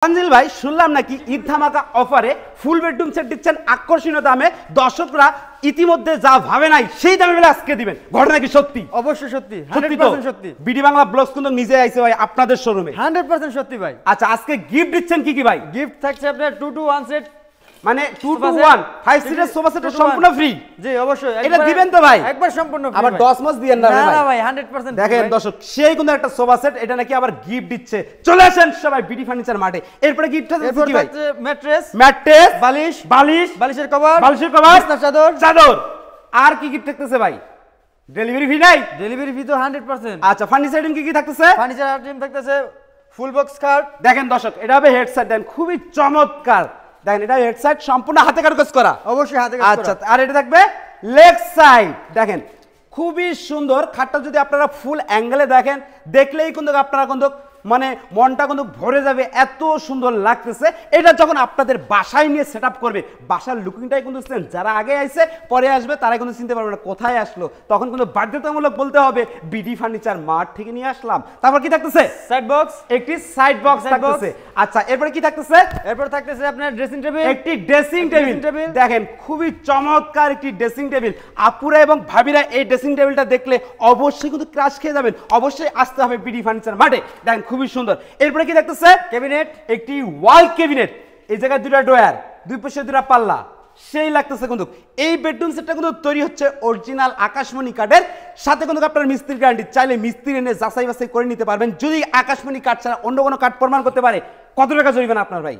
তানজিল ভাই শুনলাম নাকি ঈদ ধামাকা অফারে ফুল বেডরুম সেট দিচ্ছেন আকর্ষণীয় দামে। দর্শকরা ইতিমধ্যে যা ভাবে নাই সেই দামে বলে আজকে দিবেন, ঘটনা কি সত্যি? অবশ্যই সত্যি, 100% সত্যি। বিডি বাংলা ব্লগস কিন্তু নিজে আইছে ভাই আপনাদের শোরুমে, 100% সত্যি ভাই। আচ্ছা আজকে গিফট দিচ্ছেন কি কি ভাই? গিফট থাকছে আপনার 2 to 1 সেট, মানে 2 to 1 5 সিটের সোফা সেট সম্পূর্ণ ফ্রি। জি অবশ্যই, এটা দিবেন তো ভাই? একবার সম্পূর্ণ ফ্রি। আবার 10 মাস দিবেন না ভাই? না ভাই 100% দেখেন দর্শক, সেই কোন একটা সোফা সেট এটা নাকি আবার গিফট দিচ্ছে। চলে আসেন সবাই বিডি ফার্নিচার মাঠে। এরপরে গিফট আছে কি ভাই? ম্যাট্রেস, বালিশ, বালিশের কভার, বিছানার চাদর। আর কি গিফট থাকতেছে ভাই? ডেলিভারি ফি নাই? ডেলিভারি ফি তো 100%। আচ্ছা ফার্নিচার আইটেম কি কি থাকতেছে? ফার্নিচার আইটেম থাকতেছে ফুল বক্স খাট। দেখেন দর্শক, এটা হবে হেডসেট, দেন খুবই চমৎকার। দেখেন এটা হেডসেট সম্পূর্ণ হাতে কারুকাজ করা। অবশ্যই হাতে কাজ করা। আচ্ছা আর এটা থাকবে লেগ সাইড। দেখেন খুবই সুন্দর খাটটা, যদি আপনারা ফুল অ্যাঙ্গেলে দেখেন দেখলেই কিন্তু আপনারা কিন্তু মানে মনটা কিন্তু ভরে যাবে, এত সুন্দর লাগতেছে। এটা যখন আপনাদের বাসায় নিয়ে সেট আপ করবে, বাসার লুকিংটাই কিন্তু যারা আগে আইছে পরে আসবে তারা কিন্তু চিনতে পারবে না কোথায় আসলো, তখন কিন্তু বাধ্যতামূলক বলতে হবে বিডি ফার্নিচার মার্ট থেকে নিয়ে আসলাম। তারপর কি থাকতেছে? সাইড বক্স, একটি সাইড বক্স থাকতেছে। আচ্ছা এরপরে কি থাকতেছে? এরপর থাকতেছে আপনার ড্রেসিং টেবিল, একটি ড্রেসিং টেবিল। দেখেন খুবই চমৎকার একটি ড্রেসিং টেবিল। আপুরা এবং ভাবিরা এই ড্রেসিং টেবিলটা দেখলে অবশ্যই কিন্তু ক্রাশ খেয়ে যাবেন, অবশ্যই আসতে হবে বিডি ফার্নিচার মার্টে। দেখেন খুবই সুন্দর। এরপরে কি দেখতেছে? ক্যাবিনেট, একটি ওয়াল ক্যাবিনেট। এই জায়গায় দুটো ড্রয়ার, দুই পাশে দুটো পাল্লা, সেই লাগতেছে কিন্তু। এই বেডরুম সেটটা কিন্তু তৈরি হচ্ছে অরিজিনাল আকাশমণি কাঠের সাথে কিন্তু আপনার মিস্ত্রি গ্যারান্টি। চাইলে মিস্ত্রি এনে যাচাই বাছাই করে নিতে পারবেন। যদি আকাশমণি কাঠ ছাড়া অন্য কোনো কাঠ প্রমাণ করতে পারে, কত টাকা জরিমানা আপনার ভাই?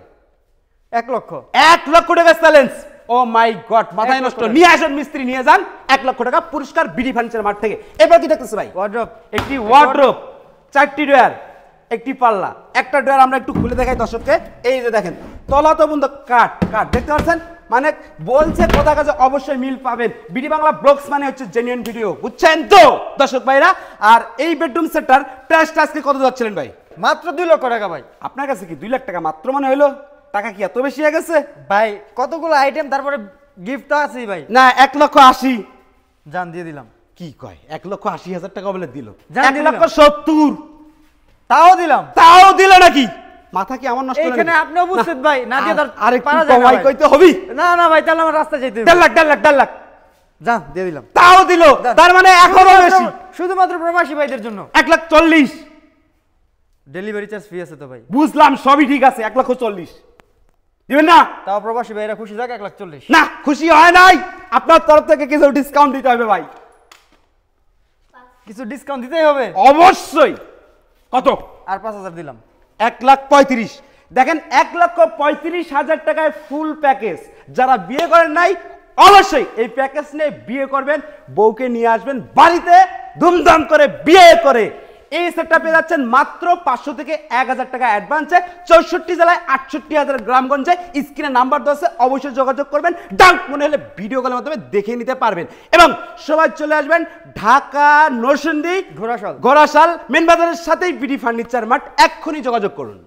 1 লক্ষ। 1 লক্ষ টাকা চ্যালেঞ্জ। ও মাই গড, মাথায় নষ্ট। নিয়ে আসেন মিস্ত্রি, নিয়ে যান, 1 লক্ষ টাকা পুরস্কার বিডি ফার্নিচার মার্ট থেকে। এবার কি দেখতেছে ভাই? ওয়ার্ড্রপ, একটি ওয়ার্ড্রপ, 4টি ড্রয়ার, একটি পাল্লা। একটা ড্রয়ার আমরা একটু খুলে দেখাই দর্শককে। এই যে দেখেন তলা তো বন্ধ কাঠ কাঠ, দেখতে পাচ্ছেন? মানে বলছে কথা কাজে অবশ্যই মিল পাবেন। বিডি বাংলা ব্লগস মানে হচ্ছে জেনুইন ভিডিও, বুঝছেন তো দর্শক ভাইরা? আর এই বেডরুম সেটটার প্রাইসটা আজকে কত যাচ্ছিলেন ভাই? মাত্র 2 লক্ষ টাকা ভাই। আপনার কাছে কি 2 লাখ টাকা মাত্র মনে হইলো? টাকা কি এত বেশি হয়ে গেছে ভাই? কতগুলো আইটেম, তারপরে গিফট তো আছেই ভাই। না 1 লক্ষ 80 জান দিয়ে দিলাম। কি কয়? 1,80,000 টাকা বলে দিল? জান 1,70,000 তাও দিলাম। তাও দিল নাকি? মাথা কি আমার নষ্ট? এখানে আপনি উপস্থিত ভাই, না দিয়ে আরেকটু কমাই কইতে হবে। না না ভাই, তাহলে আমার রাস্তা যেতে হবে। 1.5 লাখ জান দিয়ে দিলাম। তাও দিল, তার মানে এখনো বেশি। শুধুমাত্র প্রবাসী ভাইদের জন্য 1,40,000। ডেলিভারি চার্জ ফ্রি আছে তো ভাই। বুঝলাম, সবই ঠিক আছে। 1,40,000 দিবেন না? তাও প্রবাসী ভাইরা খুশি থাক। 1,40,000 না, খুশি হয় নাই। আপনার তরফ থেকে কিছু ডিসকাউন্ট দিতে হবে ভাই। কিছু ডিসকাউন্ট দিতেই হবে অবশ্যই। কত? আর 5,000 দিলাম। 1,35,000। দেখেন 1,35,000 টাকায় ফুল প্যাকেজ। যারা বিয়ে করেন নাই অবশ্যই এই প্যাকেজ নিয়ে বিয়ে করবেন, বউকে নিয়ে আসবেন বাড়িতে, ধুমধাম করে বিয়ে করে। এই সেটটা পেয়ে যাচ্ছেন মাত্র 500 থেকে 1,000 টাকা অ্যাডভান্সে। 64 জেলায় 68,000 গ্রামগঞ্জে। স্ক্রিনে নাম্বার দেওয়া আছে, অবশ্যই যোগাযোগ করবেন। ডাউট মনে হলে ভিডিও কলের মাধ্যমে দেখে নিতে পারবেন। এবং সবাই চলে আসবেন ঢাকা নরসিংদী ঘোড়াশাল মেন বাজারের সাথেই বিডি ফার্নিচার মার্ট। এক্ষুনি যোগাযোগ করুন।